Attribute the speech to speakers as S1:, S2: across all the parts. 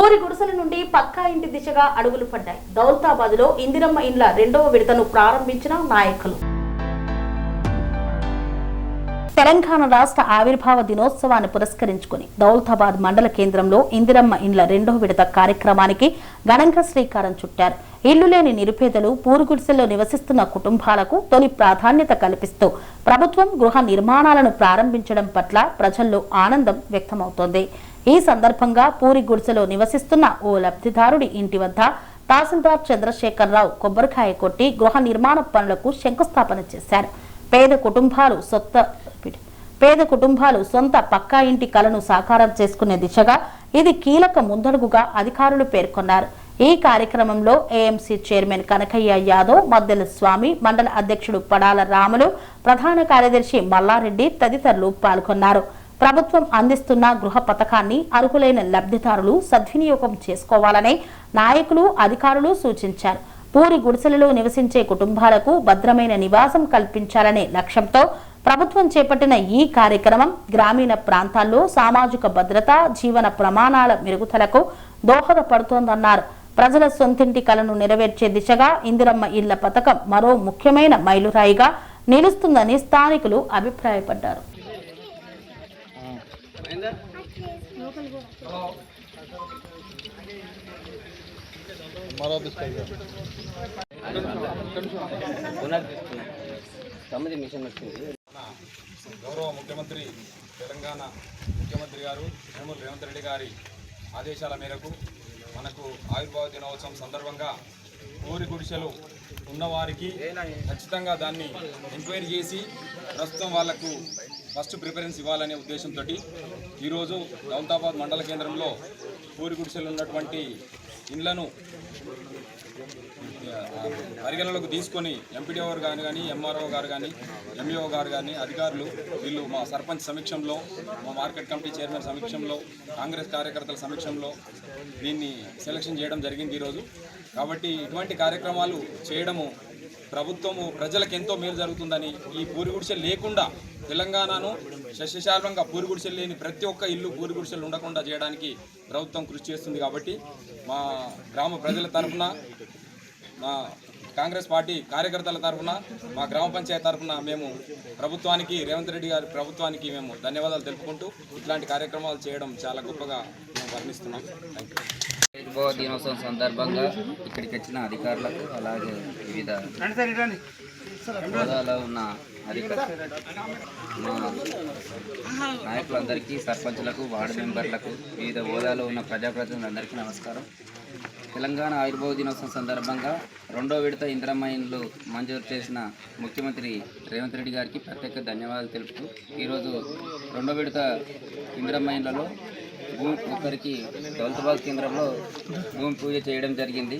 S1: పూరి గుడిసెల నుండి పక్కా ఇంటి దిశగా అడుగులు పడ్డాయి. దౌలతాబాద్ లో ఇందిరమ్మ ఇండ్ల రెండవ విడతను ప్రారంభించిన నాయకులు. తెలంగాణ రాష్ట్ర ఆవిర్భావ దినోత్సవాన్ని పురస్కరించుకుని దౌలతాబాద్ మండల కేంద్రంలో ఇందిరమ్మ ఇండ్ల రెండవ విడత కార్యక్రమానికి ఘనంగా శ్రీకారం చుట్టారు. ఇల్లు లేని నిరుపేదలు, పూరుగుడిసెల్లో నివసిస్తున్న కుటుంబాలకు తొలి ప్రాధాన్యత కల్పిస్తూ ప్రభుత్వం గృహ నిర్మాణాలను ప్రారంభించడం పట్ల ప్రజల్లో ఆనందం వ్యక్తమవుతోంది. ఈ సందర్భంగా పూరి గుడిసెలో నివసిస్తున్న ఓ లబ్ధిదారుడి ఇంటి వద్ద తహసీల్దార్ చంద్రశేఖరరావు కొబ్బరికాయ కొట్టి గృహ నిర్మాణ పనులకు శంకుస్థాపన చేశారు. పేద కుటుంబాలు సొంత పక్కా ఇంటి కలను సాకారం చేసుకునే దిశగా ఇది కీలక ముందడుగుగా అధికారులు పేర్కొన్నారు. ఈ కార్యక్రమంలో ఏఎంసీ చైర్మన్ కనకయ్య యాదవ్, మద్దెల స్వామి, మండల అధ్యక్షుడు పడాల రాములు, ప్రధాన కార్యదర్శి మల్లారెడ్డి తదితరులు పాల్గొన్నారు. ప్రభుత్వం అందిస్తున్న గృహ పథకాన్ని అర్హులైన లబ్ధిదారులు సద్వినియోగం చేసుకోవాలని నాయకులు, అధికారులు సూచించారు. పూరి గుడిసెలలో నివసించే కుటుంబాలకు భద్రమైన నివాసం కల్పించాలనే లక్ష్యంతో ప్రభుత్వం చేపట్టిన ఈ కార్యక్రమం గ్రామీణ ప్రాంతాల్లో సామాజిక భద్రత, జీవన ప్రమాణాల మెరుగుదలకు దోహదపడుతోందన్నారు. ప్రజల సొంతింటి కలను నెరవేర్చే దిశగా ఇందిరమ్మ ఇళ్ల పథకం మరో ముఖ్యమైన మైలురాయిగా నిలుస్తుందని స్థానికులు అభిప్రాయపడ్డారు.
S2: గౌరవ ముఖ్యమంత్రి తెలంగాణ ముఖ్యమంత్రి గారు వేముల రేవంత్ రెడ్డి గారి ఆదేశాల మేరకు మనకు ఆవిర్భావ దినోత్సవం సందర్భంగా పూరి గుడిసెలు ఉన్నవారికి ఖచ్చితంగా దాన్ని ఎంక్వైరీ చేసి ప్రస్తుతం వాళ్లకు ఫస్ట్ ప్రిఫరెన్స్ ఇవ్వాలనే ఉద్దేశంతో ఈరోజు దౌలతాబాద్ మండల కేంద్రంలో పూరి గుడిసెలు ఉన్నటువంటి ఇండ్లను పరిగణలోకి తీసుకొని ఎంపీడీఓ గారు కానీ, ఎంఆర్ఓ గారు కానీ, ఎంఈఓ గారు కానీ అధికారులు వీళ్ళు మా సర్పంచ్ సమక్షంలో, మా మార్కెట్ కమిటీ చైర్మన్ సమక్షంలో, కాంగ్రెస్ కార్యకర్తల సమక్షంలో దీన్ని సెలక్షన్ చేయడం జరిగింది ఈరోజు. కాబట్టి ఇటువంటి కార్యక్రమాలు చేయడము ప్రభుత్వము ప్రజలకు ఎంతో మేలు జరుగుతుందని, ఈ పూరి గుడిసెలు లేకుండా తెలంగాణను సస్యశాలంగా పూరి గుడిసెలు లేని ప్రతి ఒక్క ఇల్లు పూరి గుడిసెలు ఉండకుండా చేయడానికి ప్రభుత్వం కృషి చేస్తుంది. కాబట్టి మా గ్రామ ప్రజల తరఫున, మా కాంగ్రెస్ పార్టీ కార్యకర్తల తరఫున, మా గ్రామ పంచాయతీ తరఫున మేము ప్రభుత్వానికి, రేవంత్ రెడ్డి గారి ప్రభుత్వానికి మేము ధన్యవాదాలు తెలుపుకుంటూ ఇట్లాంటి కార్యక్రమాలు చేయడం చాలా గొప్పగా మేము వర్ణిస్తున్నాం.
S3: ఆవిర్భావ దినోత్సవం సందర్భంగా ఇక్కడికి వచ్చిన అధికారులకు, అలాగే వివిధ హోదాలో ఉన్న మా నాయకులందరికీ, సర్పంచులకు, వార్డు మెంబర్లకు, వివిధ హోదాలో ఉన్న ప్రజాప్రతినిధులందరికీ నమస్కారం. తెలంగాణ ఆవిర్భావ దినోత్సవం సందర్భంగా రెండో విడత ఇందిరమ్మ ఇండ్లు మంజూరు చేసిన ముఖ్యమంత్రి రేవంత్ రెడ్డి గారికి ప్రత్యేక ధన్యవాదాలు తెలుపుతూ ఈరోజు రెండో విడత ఇందిరమ్మ ఇండ్లలో భూమి ఒక్కరికి దౌలతాబాద్ కేంద్రంలో భూమి పూజ చేయడం జరిగింది.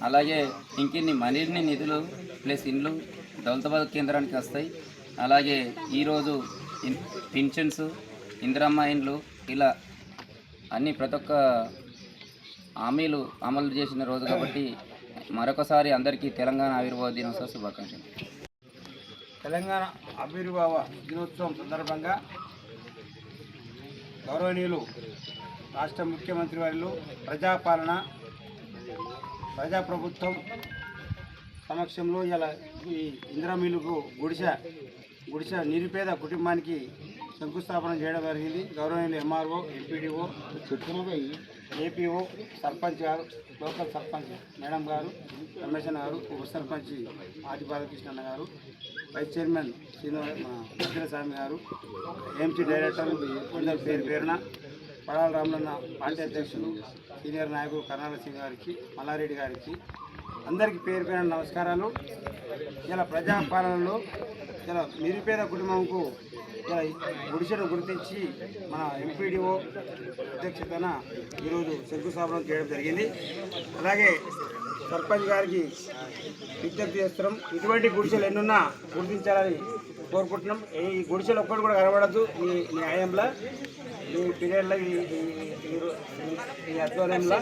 S3: అలాగే ఇంకిన్ని మరిన్ని నిధులు ప్లస్ ఇండ్లు దౌలతాబాద్ కేంద్రానికి వస్తాయి. అలాగే ఈరోజు పింఛన్స్, ఇందిరమ్మ ఇండ్లు ఇలా అన్ని ప్రతి ఒక్క హామీలు అమలు చేసిన రోజు కాబట్టి మరొకసారి అందరికీ తెలంగాణ ఆవిర్భావ దినోత్సవ శుభాకాంక్షలు.
S4: తెలంగాణ ఆవిర్భావ దినోత్సవం సందర్భంగా గౌరవనీయులు రాష్ట్ర ముఖ్యమంత్రి వారిలు ప్రజాపాలన, ప్రజాప్రభుత్వం సమక్షంలో ఇలా ఈ ఇందిరమ్మ ఇల్లుకు గుడిసె నిరుపేద కుటుంబానికి శంకుస్థాపన చేయడం జరిగింది. గౌరవనీయులు ఎంఆర్ఓ, ఎంపీడీఓ, ఏపీఓ, సర్పంచ్ గారు, లోకల్ సర్పంచ్ మేడం గారు, రమేష్ గారు, ఉప సర్పంచ్ ఆది బాలకృష్ణ గారు, వైస్ చైర్మన్ మద్దెల స్వామి గారు, ఏఎంసీ డైరెక్టర్ అందరి పేరున, పడాల రాములన్న పార్టీ అధ్యక్షులు, సీనియర్ నాయకులు కర్నాల సింగ్ గారికి, మల్లారెడ్డి గారికి అందరికీ పేరు నమస్కారాలు. ఇలా ప్రజాపాలనలో ఇలా నిరుపేద కుటుంబంకు గుడిసెను గుర్తించి మన ఎంపీడీఓ అధ్యక్షతన ఈరోజు శంకుస్థాపన చేయడం జరిగింది. అలాగే సర్పంచ్ గారికి విజ్ఞప్తి చేస్తున్నాం, ఇటువంటి గుడిసెలు ఎన్నున్నా గుర్తించాలని కోరుకుంటున్నాం. ఈ గుడిసెలు ఒక్కటి కూడా కనబడద్దు. ఈ న్యాయంలో, ఈ పీరియడ్లో, ఈ ఆధ్వర్యంలో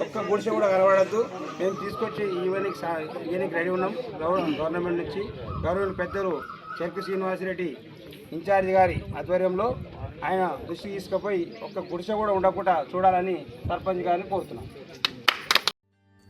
S4: ఒక్క గుడిసె కూడా కనబడద్దు. మేము తీసుకొచ్చి ఈవెనికి రెడీ ఉన్నాం. గవర్నమెంట్ నుంచి గవర్నమెంట్ పెద్దలు చెరుకు శ్రీనివాసరెడ్డి ఇన్ఛార్జి గారి ఆధ్వర్యంలో ఆయన దృష్టికి తీసుకుపోయి ఒక్క గుడిసె కూడా ఉండకుండా చూడాలని సర్పంచ్ గారిని కోరుతున్నాం.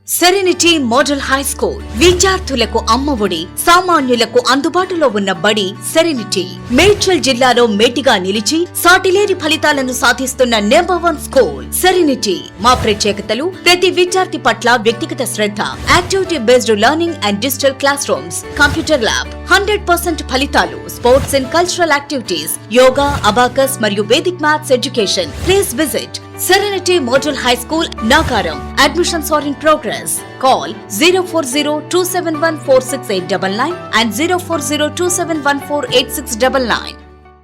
S5: సెరెనిటీ మోడల్ హై స్కూల్ విద్యార్థులకు అమ్మఒడి, సామాన్యులకు అందుబాటులో ఉన్న బడి సెరెనిటీ. మేడ్చల్ జిల్లాలో మేటిగా నిలిచి సాటిలేని ఫలితాలను సాధిస్తున్న #1 స్కూల్ సెరెనిటీ. మా ప్రత్యేకతలు ప్రతి విద్యార్థి పట్ల వ్యక్తిగత శ్రద్ధ, activity based learning and digital classrooms, computer lab, 100% ఫలితాలు, sports and cultural activities, yoga, abacus మరియు Vedic maths education. Please visit Serenity Model High School, Nagaram. Admissions are in progress. Call 040-271-46899 and 040-271-48699.